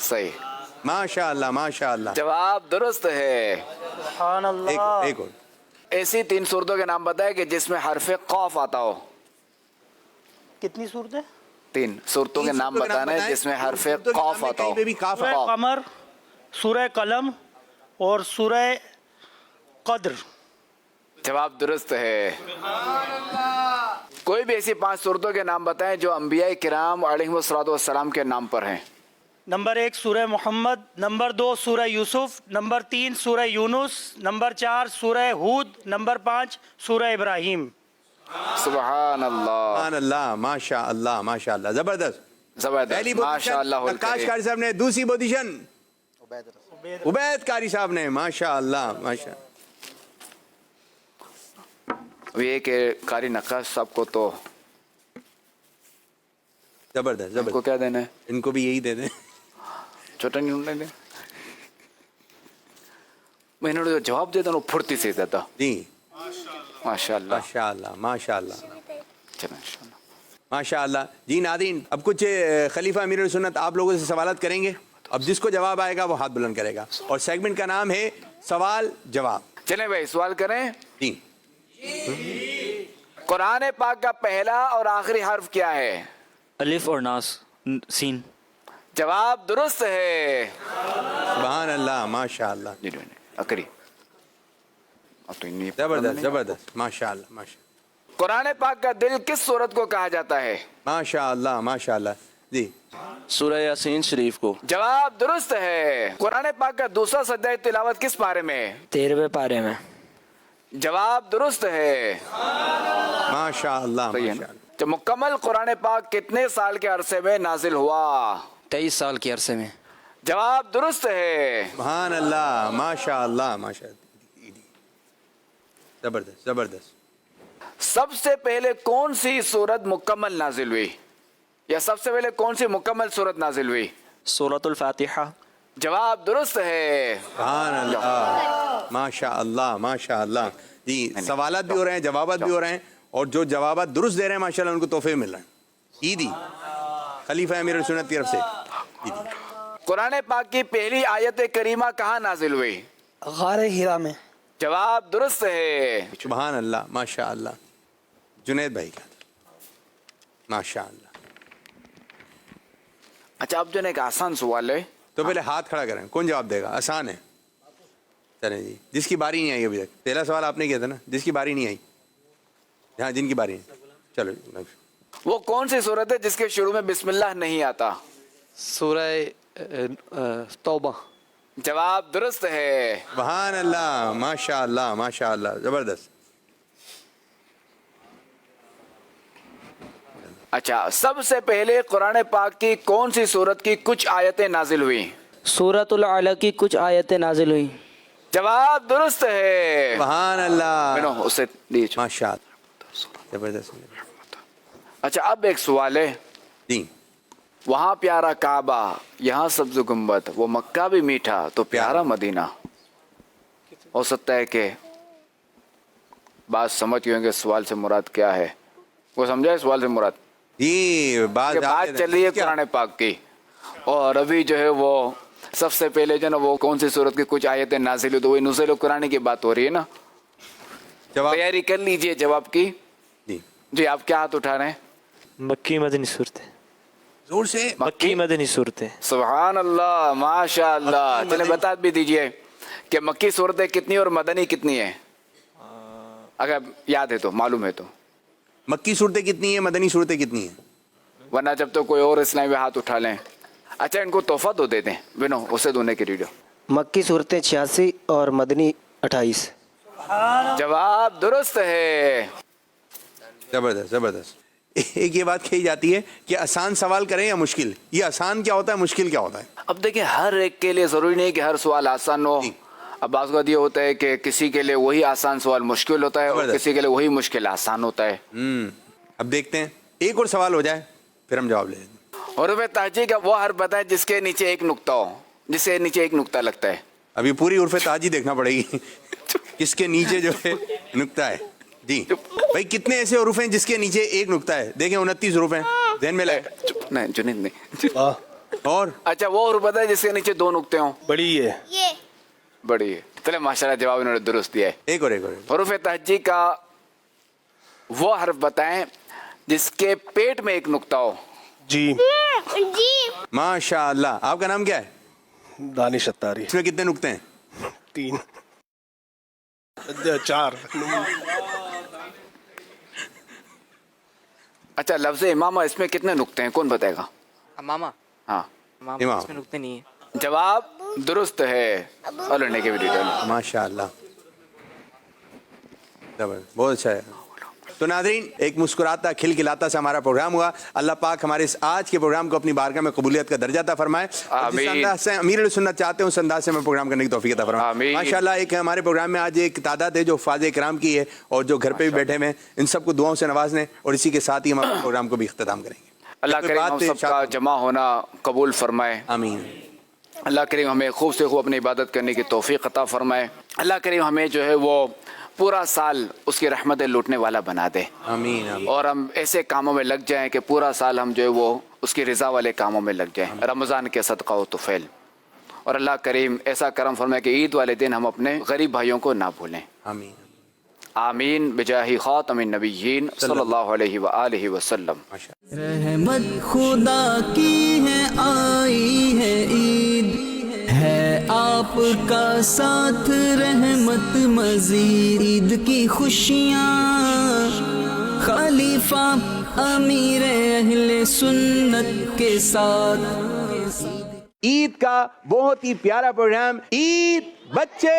صحیح. ماشاء اللہ ماشاء اللہ. جواب درست ہے. سبحان ایک اللہ. ایک اور. ایسی 3 صورتوں کے نام بتائے کہ جس میں حرف قاف آتا ہو. کتنی صورتیں؟ 3 صورتوں کے نام بتانا ہے جس میں حرف قاف آتا ہو. کہیں پہ بھی کاف سورہ آتا. قمر, سورہ قلم اور سورہ قدر. جواب درست ہے. کوئی بھی ایسی 5 صورتوں کے نام بتائیں جو انبیاء کرام علیہ السلام کے نام پر ہیں. نمبر 1 سورہ محمد, نمبر 2 سورہ یوسف, نمبر 3 سورہ یونس, نمبر 4 سورہ ہود, نمبر 5 سورہ ابراہیم. سبحان اللہ. سبحان اللہ ماشاء اللہ ماشاء اللہ. زبردست. زبردست. پہلی ماشاء اللہ. پوزیشن نقاش قاری صاحب نے, دوسری پوزیشن عبید قاری صاحب نے. ماشاء اللہ ماشاء. یہ کہ قاری نقاش صاحب کو تو زبردست ان کو زبردست. کیا دینا ہے؟ ان کو بھی یہی دے دیں. چھوٹا نہیں ڈھونڈنے دیں. میں انہوں نے جو جواب دیا تھا وہ پھرتی سے دیتا. جی ماشاء اللہ. ماشاء اللہ ماشاء اللہ چلیں انشاءاللہ. ماشاء اللہ. جی ناظرین اب کچھ خلیفہ امیر السنت آپ لوگوں سے سوالات کریں گے. اب جس کو جواب آئے گا وہ ہاتھ بلند کرے گا اور سیگمنٹ کا نام ہے سوال جواب. چلیں بھائی سوال کریں. جی قرآن پاک کا پہلا اور آخری حرف کیا ہے؟ الف اور ناس سین. جواب درست ہے. سبحان اللہ ماشاء اللہ. جی اکری. اب تو انہیں زبردست زبردست ماشاء اللہ ماشاء اللہ. قرآن پاک کا دل کس سورت کو کہا جاتا ہے؟ ماشاء اللہ ماشاء اللہ. جی سورہ یاسین شریف کو. جواب درست ہے. قرآن پاک کا دوسرا سجدہ تلاوت کس پارے میں ہے؟ 13ویں پارے میں. جواب درست ہے. ماشاء اللہ صحیح ہے ماشاء نا؟ اللہ. تو مکمل قرآن پاک کتنے سال کے عرصے میں نازل ہوا؟ 23 سال کے عرصے میں. جواب درست ہے. سبحان اللہ ماشاء اللہ ماشاء اللہ. زبردست زبردست. سب سے پہلے کون سی سورت مکمل نازل ہوئی یا سب سے پہلے کون سی مکمل سورت نازل ہوئی؟ سورۃ الفاتحہ. جواب درست ہے. سبحان اللہ ماشاء اللہ ماشاء اللہ. جی سوالات بھی ہو رہے ہیں جوابات بھی ہو رہے ہیں اور جو جوابات درست دے رہے ہیں ماشاء اللہ ان کو تحفے مل رہے ہیں. عیدی خلیفہ امیر السنت کی طرف سے عیدی. قرآن پاک کی پہلی آیت کریمہ کہاں نازل ہوئی؟ غار ہیرا میں. جواب درست ہے. سبحان اللہ ماشاء اللہ. جنید بھائی کا ماشاء اللہ. اچھا اب جو ایک آسان سوال ہے. تو پہلے ہاتھ کھڑا کریں. کون جواب دے گا؟ آسان ہے. چلیں جی جس کی باری نہیں آئی ابھی تک. پہلا سوال آپ نے کیا تھا نا جس کی باری نہیں آئی. ہاں جن کی باری ہے. چلو وہ کون سی سورت ہے جس کے شروع میں بسم اللہ نہیں آتا؟ سورہ توبہ. جواب درست ہے. سبحان اللہ ماشاء اللہ ماشاء اللہ. زبردست. اچھا سب سے پہلے قرآن پاک کی کون سی سورت کی کچھ آیتیں نازل ہوئی؟ سورۃ العلق کی کچھ آیتیں نازل ہوئیں. جواب درست ہے. سبحان اللہ اسے دیجیے. ماشاء اللہ. زبردست. اچھا اب ایک سوال ہے. جی وہاں پیارا کعبہ یہاں سبز گنبد وہ مکہ بھی میٹھا تو پیارا مدینہ. ہو سکتا ہے کہ بات سمجھ گئے ہوں گے سوال سے مراد کیا ہے. وہ سمجھا ہے سوال سے مراد؟ جی بات چل رہی ہے قرآن پاک کی اور ابھی جو ہے وہ سب سے پہلے جو نا وہ کون سی سورت کی کچھ آیتیں نازل ہوئی تو وہی نزول قرآن کی بات ہو رہی ہے نا. تیاری کر لیجئے جواب کی. جی جی آپ کیا ہاتھ اٹھا رہے ہیں؟ مکی مدنی صورتیں. زور سے. مکی مدنی صورتیں. سبحان اللہ ماشاء اللہ. چلے بتا بھی دیجئے کہ مکی صورتیں کتنی اور مدنی کتنی ہیں اگر یاد ہے تو معلوم ہے تو. مکی صورتیں کتنی ہیں مدنی صورتیں کتنی ہیں؟ ورنہ جب تو کوئی اور اسلامی ہاتھ اٹھا لیں. اچھا ان کو تحفہ دو دے دیں بنو اسے دونے کی ویڈیو. مکی صورتیں 86 اور مدنی 28. جواب درست ہے. زبردست زبردست. ایک یہ بات کہی جاتی ہے کہ آسان سوال کریں یا مشکل. یہ آسان کیا ہوتا ہے مشکل کیا ہوتا ہے؟ اب دیکھیں ہر ایک کے لیے ضروری نہیں کہ ہر سوال آسان ہو. اب بعض اوقات یہ ہوتا ہے کہ کسی کے لیے وہی آسان سوال مشکل ہوتا ہے اور کسی کے لیے وہی مشکل آسان ہوتا ہے. اب دیکھتے ہیں ایک اور سوال ہو جائے پھر ہم جواب لے لیں. حروف تہجی کا وہ حرف بتائیں جس کے نیچے ایک نقطہ ہو جس کے نیچے ایک نقطہ لگتا ہے. ابھی پوری حروف تہجی دیکھنا پڑے گی کس کے نیچے جو ہے نقطہ ہے. جی بھائی کتنے ایسے حروف ہیں جس کے نیچے ایک نقطہ ہے؟ دیکھیں 29 حروف ہیں ذہن میں لائے. نہیں جنید نہیں. اور اچھا وہ حروف بتائیں جس کے نیچے دو نقطے ہوں. بڑی ہے. بڑی ہے. چلے ماشاءاللہ جواب انہوں نے درست دیا ہے. ایک اور حروف تہجی کا وہ حرف بتائیں جس کے پیٹ میں ایک نقطہ ہو. جی ماشاء اللہ. آپ کا نام کیا ہے؟ دانش اتاری. اس میں کتنے نقطے ہیں؟ 3 4. اچھا لفظ امامہ اس میں کتنے نقطے ہیں کون بتائے گا؟ امامہ. ہاں امامہ اس میں نقطے نہیں ہیں. جواب درست ہے. اور لڑنے کے بھی ڈیٹیل. ماشاء اللہ بہت اچھا ہے. تو ناظرین ایک مسکراتا کھلکھلاتا سا ہمارا پروگرام ہوا. اللہ پاک ہمارے اس آج کے پروگرام کو اپنی بارگاہ میں قبولیت کا درجہ عطا فرمائے. جس انداز سے امیر السنت چاہتے ہیں اس انداز سے میں پروگرام کرنے کی توفیق عطا فرمائے. ماشاءاللہ ایک ہمارے پروگرام میں آج ایک تعداد ہے جو حفاظ کرام کی ہے اور جو گھر پہ بھی بیٹھے ہوئے ہیں ان سب کو دعاؤں سے نوازنے اور اسی کے ساتھ ہی ہم اپنے پروگرام کو بھی اختتام کریں گے. اللہ کریم ہم سب کا جمع ہونا قبول فرمائے. آمین. اللہ کریم ہمیں خوب سے خوب اپنی عبادت کرنے کی توفیق عطا فرمائے. اللہ کریم ہمیں جو ہے وہ پورا سال اس کی رحمتیں لوٹنے والا بنا دے. آمین. آمین. اور ہم ایسے کاموں میں لگ جائیں کہ پورا سال ہم جو ہے وہ اس کی رضا والے کاموں میں لگ جائیں رمضان کے صدقہ و طفیل. اور اللہ کریم ایسا کرم فرمائے کہ عید والے دن ہم اپنے غریب بھائیوں کو نہ بھولیں. آمین. آمین بجاہ خاتم النبیین صلی اللہ علیہ وآلہ وسلم. رحمت خدا کی ہے آئی ہے عید ہے آپ کا ساتھ رحمت مزید عید کی خوشیاں خلیفہ امیر اہل سنت کے ساتھ. عید کا بہت ہی پیارا پروگرام عید بچے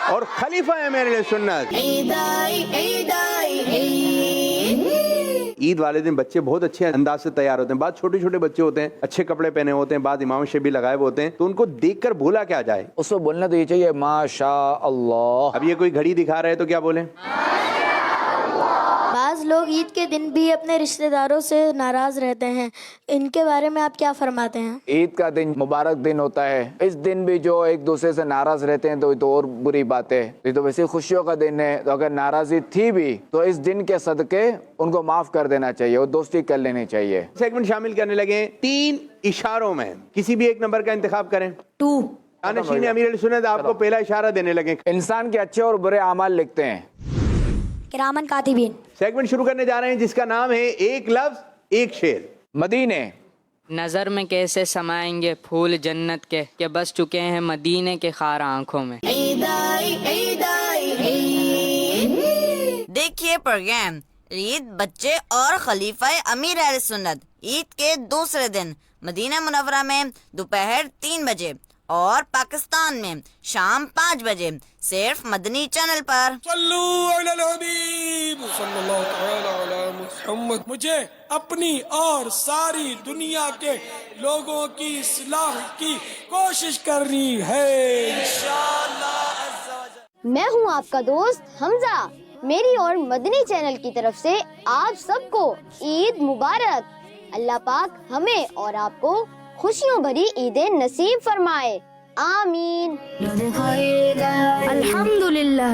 اور خلیفہ امیر اہل سنت. عید والے دن بچے بہت اچھے انداز سے تیار ہوتے ہیں. بعض چھوٹے چھوٹے بچے ہوتے ہیں اچھے کپڑے پہنے ہوتے ہیں, بعض امام شبی لگائے ہوتے ہیں, تو ان کو دیکھ کر بولا کیا جائے؟ اس کو بولنا تو یہ چاہیے ماشاء اللہ. اب یہ کوئی گھڑی دکھا رہے تو کیا بولیں؟ بعض لوگ عید کے دن بھی اپنے رشتہ داروں سے ناراض رہتے ہیں, ان کے بارے میں آپ کیا فرماتے ہیں؟ عید کا دن مبارک دن ہوتا ہے, اس دن بھی جو ایک دوسرے سے ناراض رہتے ہیں تو یہ تو اور بری بات ہے. یہ تو ویسے خوشیوں کا دن ہے, تو اگر ناراضی تھی بھی تو اس دن کے صدقے ان کو معاف کر دینا چاہیے اور دوستی کر لینی چاہیے. سیگمنٹ شامل کرنے لگے 3 اشاروں میں کسی بھی ایک نمبر کا انتخاب کریں. 2. جانشین امیر اہل سنت آپ کو پہلا اشارہ دینے لگے. انسان کے اچھے اور برے اعمال لکھتے ہیں. کرامن کاتبین. سیگمنٹ شروع کرنے جا رہے ہیں جس کا نام ہے ایک لفظ ایک شعر. مدینے. نظر میں کیسے سمائیں گے پھول جنت کے کہ بس چکے ہیں مدینے کے خار آنکھوں میں. دیکھیے پروگرام عید بچے اور خلیفہ امیر اہل سنت عید کے دوسرے دن مدینہ منورہ میں دوپہر 3 بجے اور پاکستان میں شام 5 بجے صرف مدنی چینل پر. صلو علی الحبیب صلی اللہ تعالی علی محمد. مجھے اپنی اور ساری دنیا کے لوگوں کی اصلاح کی کوشش کرنی ہے انشاءاللہ. میں ہوں آپ کا دوست حمزہ. میری اور مدنی چینل کی طرف سے آپ سب کو عید مبارک. اللہ پاک ہمیں اور آپ کو خوشیوں بھری عیدیں نصیب فرمائے. آمین. الحمدللہ.